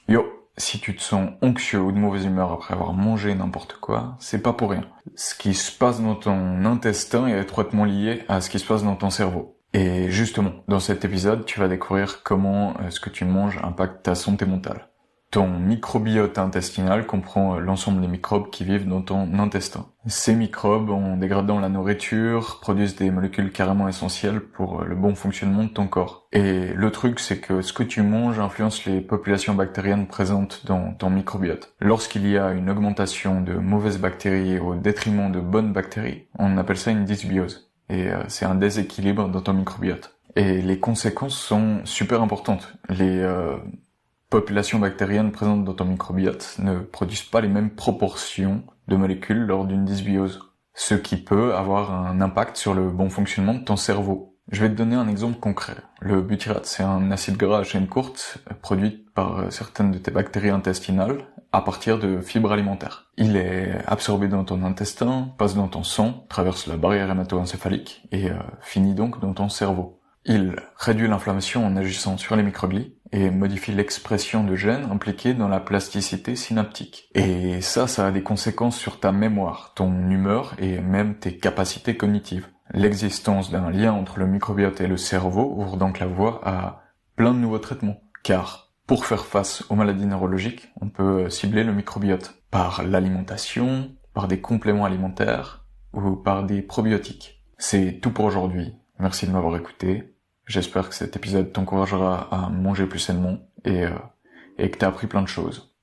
Yo, si tu te sens anxieux ou de mauvaise humeur après avoir mangé n'importe quoi, c'est pas pour rien. Ce qui se passe dans ton intestin est étroitement lié à ce qui se passe dans ton cerveau. Et justement, dans cet épisode, tu vas découvrir comment ce que tu manges impacte ta santé mentale. Ton microbiote intestinal comprend l'ensemble des microbes qui vivent dans ton intestin. Ces microbes, en dégradant la nourriture, produisent des molécules carrément essentielles pour le bon fonctionnement de ton corps. Et le truc, c'est que ce que tu manges influence les populations bactériennes présentes dans ton microbiote. Lorsqu'il y a une augmentation de mauvaises bactéries au détriment de bonnes bactéries, on appelle ça une dysbiose. Et c'est un déséquilibre dans ton microbiote. Et les conséquences sont super importantes. Les populations bactériennes présentes dans ton microbiote ne produisent pas les mêmes proportions de molécules lors d'une dysbiose, ce qui peut avoir un impact sur le bon fonctionnement de ton cerveau. Je vais te donner un exemple concret. Le butyrate, c'est un acide gras à chaîne courte produit par certaines de tes bactéries intestinales à partir de fibres alimentaires. Il est absorbé dans ton intestin, passe dans ton sang, traverse la barrière hémato-encéphalique et finit donc dans ton cerveau. Il réduit l'inflammation en agissant sur les microglies et modifie l'expression de gènes impliqués dans la plasticité synaptique. Et ça a des conséquences sur ta mémoire, ton humeur et même tes capacités cognitives. L'existence d'un lien entre le microbiote et le cerveau ouvre donc la voie à plein de nouveaux traitements. Car pour faire face aux maladies neurologiques, on peut cibler le microbiote par l'alimentation, par des compléments alimentaires ou par des probiotiques. C'est tout pour aujourd'hui. Merci de m'avoir écouté. J'espère que cet épisode t'encouragera à manger plus sainement et que t'as appris plein de choses.